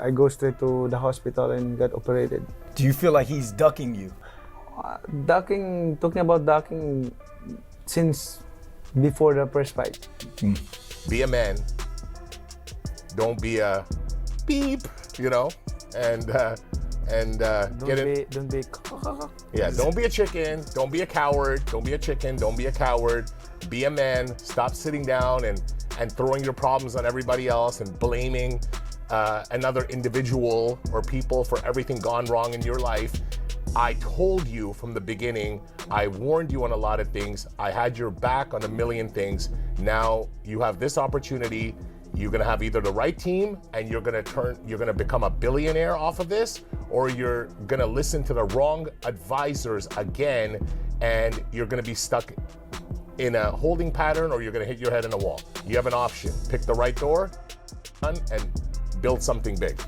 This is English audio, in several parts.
I go straight to the hospital and got operated. Do you feel like he's ducking you? Talking about ducking since before the first fight. Be a man. Don't be a beep, you know, and get it. Don't be. Yeah, don't be a chicken. Don't be a coward. Don't be a chicken. Don't be a coward. Be a man. Stop sitting down and throwing your problems on everybody else and blaming another individual or people for everything gone wrong in your life. I told you from the beginning, I warned you on a lot of things. I had your back on a million things. Now you have this opportunity. You're gonna have either the right team and you're gonna become a billionaire off of this, or you're gonna listen to the wrong advisors again and you're gonna be stuck in a holding pattern, or you're gonna hit your head in a wall. You have an option. Pick the right door and build something big.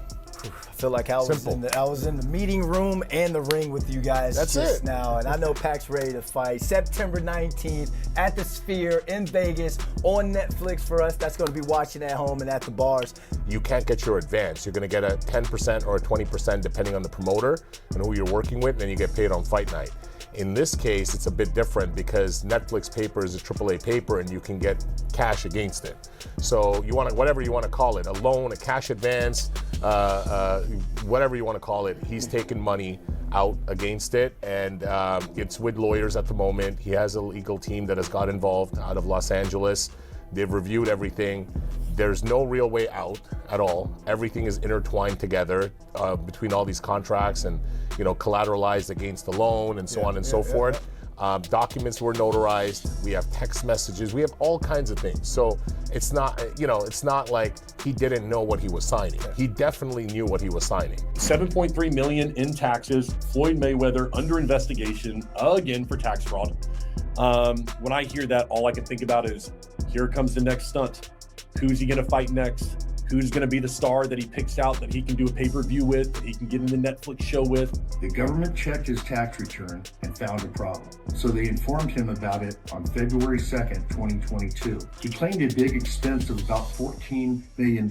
I feel like I was in the meeting room and the ring with you guys just now, and I know Pac's ready to fight. September 19th at the Sphere in Vegas on Netflix for us. That's going to be watching at home and at the bars. You can't get your advance. You're going to get a 10% or a 20% depending on the promoter and who you're working with, and then you get paid on fight night. In this case, it's a bit different because Netflix paper is a AAA paper and you can get cash against it. So you want to, whatever you want to call it, a loan, a cash advance, whatever you want to call it, he's taking money out against it, and it's with lawyers at the moment. He has a legal team that has got involved out of Los Angeles. They've reviewed everything. There's no real way out at all. Everything is intertwined together between all these contracts and, you know, collateralized against the loan and so on and so forth. Documents were notarized. We have text messages. We have all kinds of things. So it's not, you know, it's not like he didn't know what he was signing. He definitely knew what he was signing. $7.3 million in taxes. Floyd Mayweather under investigation again for tax fraud. When I hear that, all I can think about is, here comes the next stunt. Who's he going to fight next? Who's going to be the star that he picks out that he can do a pay-per-view with, that he can get in the Netflix show with? The government checked his tax return and found a problem. So they informed him about it on February 2nd, 2022. He claimed a big expense of about $14 million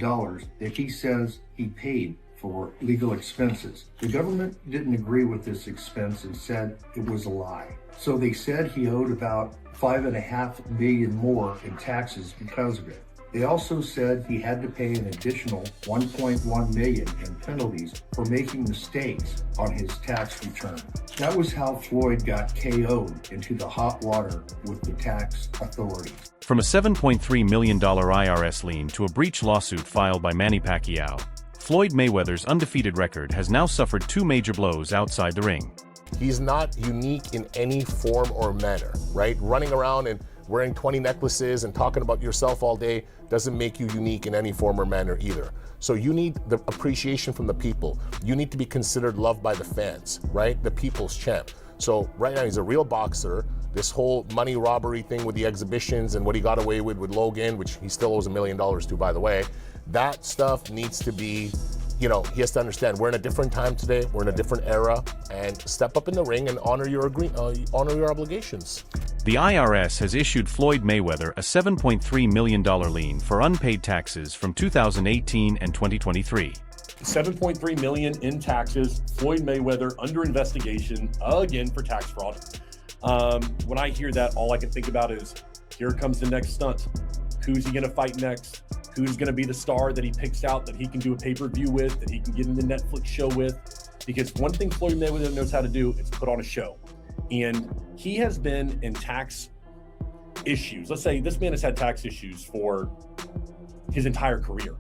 that he says he paid for legal expenses. The government didn't agree with this expense and said it was a lie. So they said he owed about $5.5 million more in taxes because of it. They also said he had to pay an additional $1.1 million in penalties for making mistakes on his tax return. That was how Floyd got KO'd into the hot water with the tax authorities. From a $7.3 million IRS lien to a breach lawsuit filed by Manny Pacquiao, Floyd Mayweather's undefeated record has now suffered two major blows outside the ring. He's not unique in any form or manner, right? Running around and wearing 20 necklaces and talking about yourself all day doesn't make you unique in any form or manner either. So you need the appreciation from the people. You need to be considered loved by the fans, right? The people's champ. So right now he's a real boxer. This whole money robbery thing with the exhibitions and what he got away with Logan, which he still owes $1 million to, by the way, that stuff needs to be, you know, he has to understand we're in a different time today, we're in a different era, and step up in the ring and honor your obligations. The IRS has issued Floyd Mayweather a $7.3 million lien for unpaid taxes from 2018 and 2023. $7.3 million in taxes. Floyd Mayweather under investigation again for tax fraud. When I hear that, all I can think about is, here comes the next stunt. Who's he going to fight next? Who's going to be the star that he picks out that he can do a pay-per-view with, that he can get in the Netflix show with? Because one thing Floyd Mayweather knows how to do is put on a show. And he has been in tax issues. Let's say this man has had tax issues for his entire career.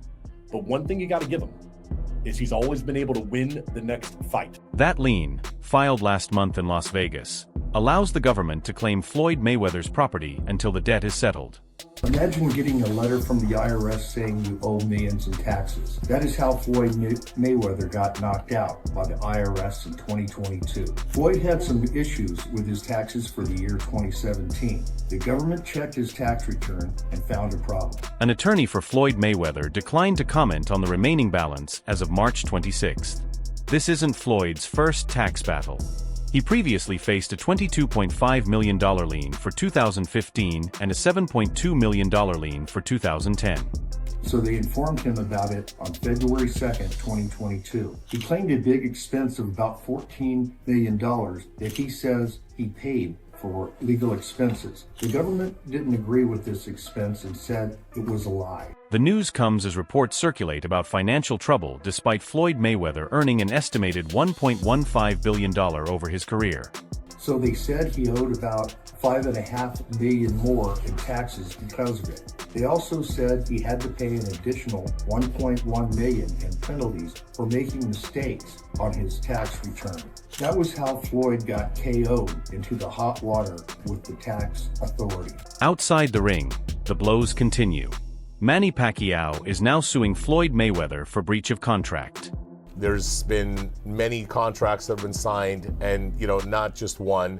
But one thing you got to give him is he's always been able to win the next fight. That lien, filed last month in Las Vegas, allows the government to claim Floyd Mayweather's property until the debt is settled. Imagine getting a letter from the IRS saying you owe millions in taxes. That is how Floyd Mayweather got knocked out by the IRS in 2022. Floyd had some issues with his taxes for the year 2017. The government checked his tax return and found a problem. An attorney for Floyd Mayweather declined to comment on the remaining balance as of March 26th. This isn't Floyd's first tax battle. He previously faced a $22.5 million lien for 2015 and a $7.2 million lien for 2010. so they informed him about it on February 2nd, 2022. He claimed a big expense of about $14 million that he says he paid for legal expenses. The government didn't agree with this expense and said it was a lie. The news comes as reports circulate about financial trouble despite Floyd Mayweather earning an estimated $1.15 billion over his career. So they said he owed about $5.5 million more in taxes because of it. They also said he had to pay an additional $1.1 million in penalties for making mistakes on his tax return. That was how Floyd got KO'd into the hot water with the tax authority. Outside the ring, the blows continue. Manny Pacquiao is now suing Floyd Mayweather for breach of contract. There's been many contracts that have been signed, and not just one.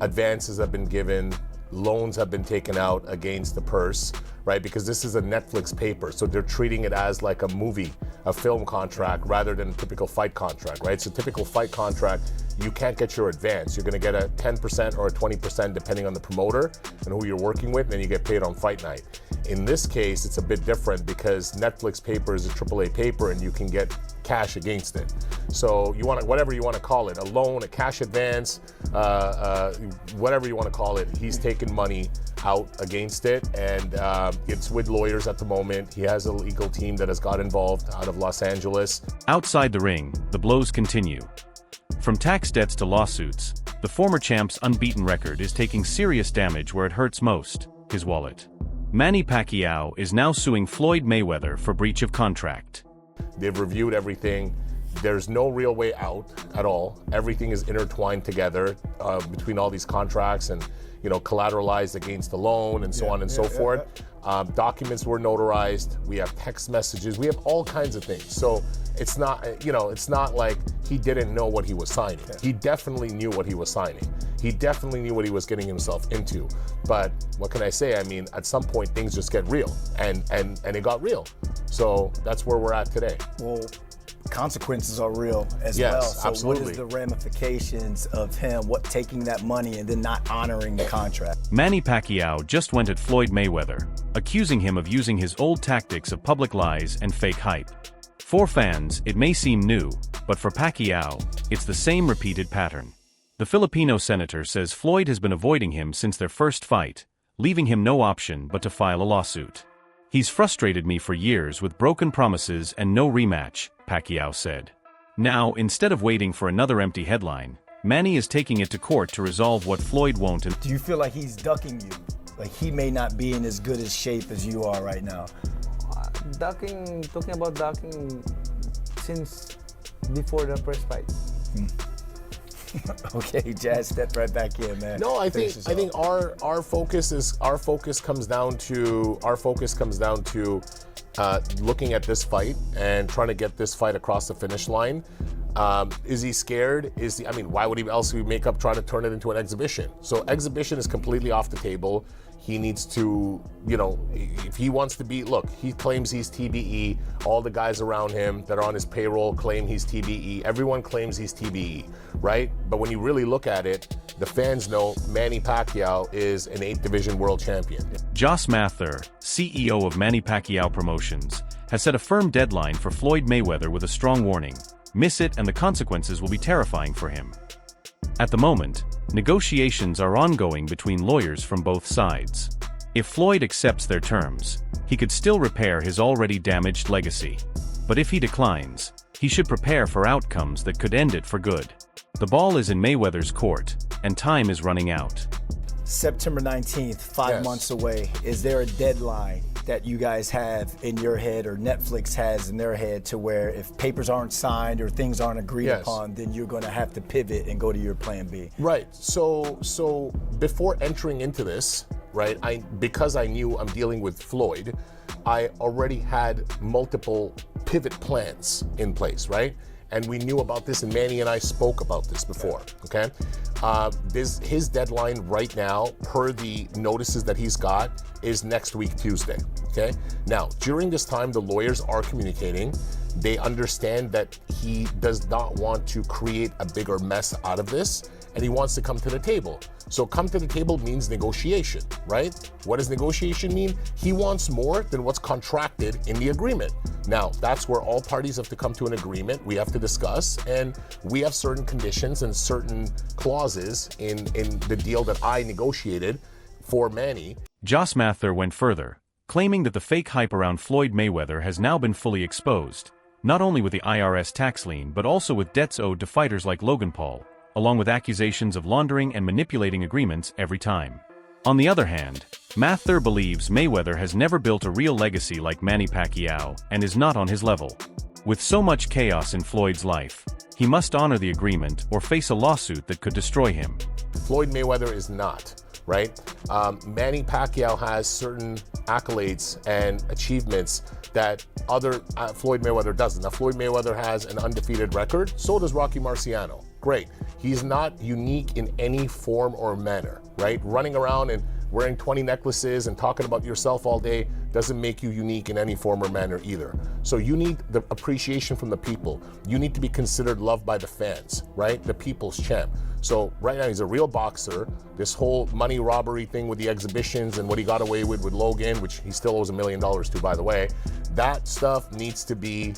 Advances have been given, loans have been taken out against the purse, right? Because this is a Netflix paper, so they're treating it as like a movie, a film contract, rather than a typical fight contract, right? So typical fight contract, you can't get your advance. You're gonna get a 10% or a 20% depending on the promoter and who you're working with, and then you get paid on fight night. In this case, it's a bit different because Netflix paper is a AAA paper and you can get cash against it. So you want whatever you want to call it, a loan, a cash advance, whatever you want to call it, he's taking money out against it, and it's with lawyers at the moment. He has a legal team that has got involved out of Los Angeles. Outside the ring, the blows continue. From tax debts to lawsuits, the former champ's unbeaten record is taking serious damage where it hurts most, his wallet. Manny Pacquiao is now suing Floyd Mayweather for breach of contract. They've reviewed everything. There's no real way out at all. Everything is intertwined together between all these contracts and, collateralized against the loan and so on and so forth. Documents were notarized. We have text messages. We have all kinds of things. So it's not, it's not like he didn't know what he was signing. He definitely knew what he was signing. He definitely knew what he was getting himself into. But what can I say? I mean, at some point things just get real, and it got real. So that's where we're at today. Well, consequences are real as well. So absolutely. What is the ramifications of him taking that money and then not honoring the contract? Manny Pacquiao just went at Floyd Mayweather, accusing him of using his old tactics of public lies and fake hype. For fans, it may seem new, but for Pacquiao, it's the same repeated pattern. The Filipino senator says Floyd has been avoiding him since their first fight, leaving him no option but to file a lawsuit. He's frustrated me for years with broken promises and no rematch, Pacquiao said. Now, instead of waiting for another empty headline, Manny is taking it to court to resolve what Floyd won't. Do you feel like he's ducking you? Like he may not be in as good a shape as you are right now? Talking about ducking since before the first fight. Okay, Jazz, step right back in, man. No, I think our focus comes down to looking at this fight and trying to get this fight across the finish line. Is he scared? Why would he else make up trying to turn it into an exhibition? So exhibition is completely off the table. He needs to, if he wants to be, look, he claims he's TBE. All the guys around him that are on his payroll claim he's TBE. Everyone claims he's TBE, right? But when you really look at it, the fans know Manny Pacquiao is an 8th Division world champion. Joss Mather, CEO of Manny Pacquiao Promotions, has set a firm deadline for Floyd Mayweather with a strong warning. Miss it and the consequences will be terrifying for him. At the moment, negotiations are ongoing between lawyers from both sides. If Floyd accepts their terms, he could still repair his already damaged legacy. But if he declines, he should prepare for outcomes that could end it for good. The ball is in Mayweather's court, and time is running out. September 19th, 5 months away. Is there a deadline that you guys have in your head or Netflix has in their head to where if papers aren't signed or things aren't agreed upon, then you're going to have to pivot and go to your plan B? Right. So before entering into this, right, because I knew I'm dealing with Floyd, I already had multiple pivot plans in place, right? And we knew about this, and Manny and I spoke about this before, okay? His deadline right now, per the notices that he's got, is next week, Tuesday, okay? Now, during this time, the lawyers are communicating. They understand that he does not want to create a bigger mess out of this, and he wants to come to the table. So come to the table means negotiation, right? What does negotiation mean? He wants more than what's contracted in the agreement. Now, that's where all parties have to come to an agreement. We have to discuss, and we have certain conditions and certain clauses in the deal that I negotiated for Manny. Josh Mather went further, claiming that the fake hype around Floyd Mayweather has now been fully exposed, not only with the IRS tax lien but also with debts owed to fighters like Logan Paul, along with accusations of laundering and manipulating agreements every time. On the other hand, Mather believes Mayweather has never built a real legacy like Manny Pacquiao and is not on his level. With so much chaos in Floyd's life, he must honor the agreement or face a lawsuit that could destroy him. Floyd Mayweather is not, right? Manny Pacquiao has certain accolades and achievements that Floyd Mayweather doesn't. Now, Floyd Mayweather has an undefeated record, so does Rocky Marciano. Great. He's not unique in any form or manner, right? Running around and wearing 20 necklaces and talking about yourself all day doesn't make you unique in any form or manner either. So you need the appreciation from the people. You need to be considered loved by the fans, right? The people's champ. So right now he's a real boxer. This whole money robbery thing with the exhibitions and what he got away with Logan, which he still owes $1 million to, by the way, that stuff needs to be,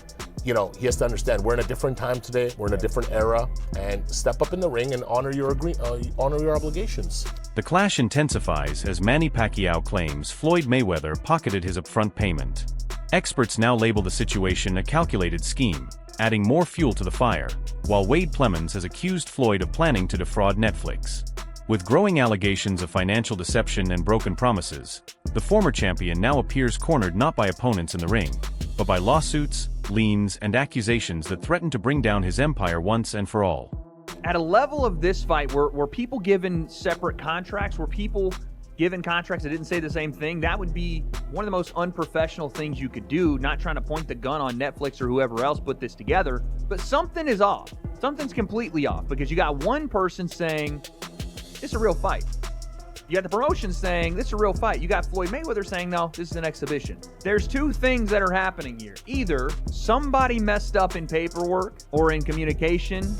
he has to understand we're in a different time today, we're in a different era, and step up in the ring and honor your obligations. The clash intensifies as Manny Pacquiao claims Floyd Mayweather pocketed his upfront payment. Experts now label the situation a calculated scheme, adding more fuel to the fire, while Wade Plemons has accused Floyd of planning to defraud Netflix. With growing allegations of financial deception and broken promises, the former champion now appears cornered not by opponents in the ring, but by lawsuits, liens, and accusations that threaten to bring down his empire once and for all. At a level of this fight, were people given separate contracts, were people given contracts that didn't say the same thing, that would be one of the most unprofessional things you could do, not trying to point the gun on Netflix or whoever else put this together. But something is off. Something's completely off, because you got one person saying, this is a real fight. You got the promotion saying, this is a real fight. You got Floyd Mayweather saying, no, this is an exhibition. There's two things that are happening here. Either somebody messed up in paperwork or in communication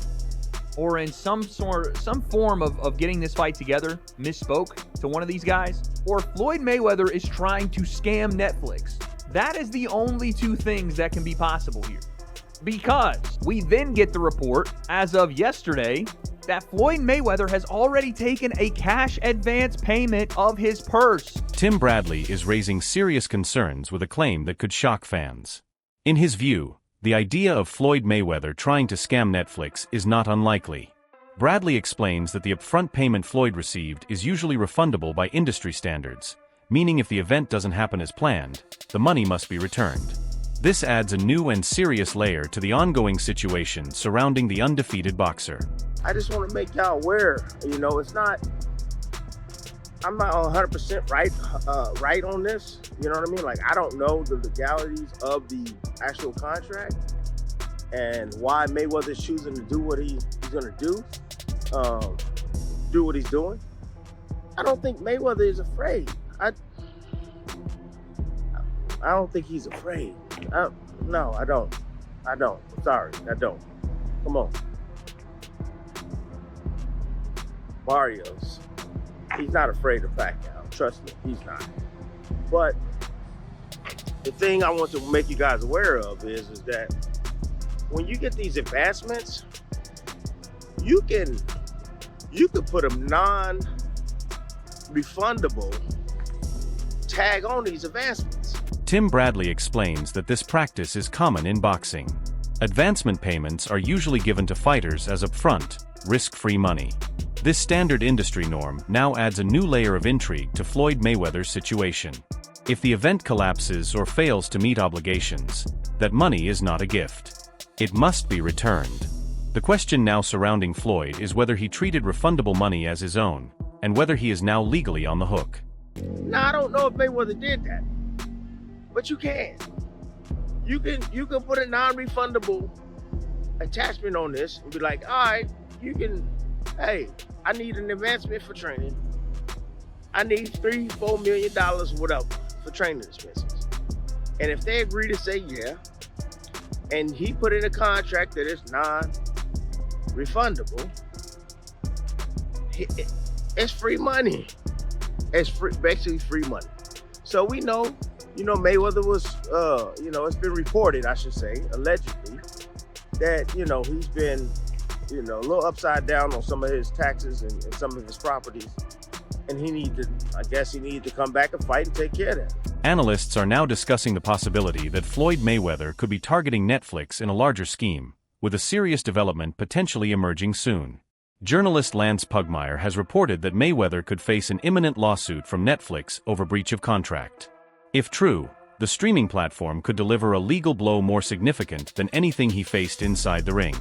or in some form of getting this fight together, misspoke to one of these guys, or Floyd Mayweather is trying to scam Netflix. That is the only two things that can be possible here. Because we then get the report, as of yesterday, that Floyd Mayweather has already taken a cash advance payment of his purse. Tim Bradley is raising serious concerns with a claim that could shock fans. In his view, the idea of Floyd Mayweather trying to scam Netflix is not unlikely. Bradley explains that the upfront payment Floyd received is usually refundable by industry standards, meaning if the event doesn't happen as planned, the money must be returned. This adds a new and serious layer to the ongoing situation surrounding the undefeated boxer. I just want to make y'all aware, I'm not 100% right on this, you know what I mean? Like, I don't know the legalities of the actual contract and why Mayweather's choosing to do what he's going to do what he's doing. I don't think Mayweather is afraid. I don't think he's afraid. No, I don't. I'm sorry, I don't. Come on. Barrios, he's not afraid of Pacquiao. Trust me, he's not. But the thing I want to make you guys aware of is that when you get these advancements, you can put a non-refundable tag on these advancements. Tim Bradley explains that this practice is common in boxing. Advancement payments are usually given to fighters as upfront, risk-free money. This standard industry norm now adds a new layer of intrigue to Floyd Mayweather's situation. If the event collapses or fails to meet obligations, that money is not a gift. It must be returned. The question now surrounding Floyd is whether he treated refundable money as his own, and whether he is now legally on the hook. Now, I don't know if Mayweather did that, but you can. You can put a non-refundable attachment on this and be like, all right, hey, I need an advancement for training. I need $3-4 million, whatever, for training expenses. And if they agree to say yeah, and he put in a contract that is non-refundable, it's free money. It's basically free money. So we know, Mayweather was, it's been reported, I should say, allegedly, that, he's been, a little upside down on some of his taxes and some of his properties. And he needed to come back and fight and take care of that. Analysts are now discussing the possibility that Floyd Mayweather could be targeting Netflix in a larger scheme, with a serious development potentially emerging soon. Journalist Lance Pugmire has reported that Mayweather could face an imminent lawsuit from Netflix over breach of contract. If true, the streaming platform could deliver a legal blow more significant than anything he faced inside the ring.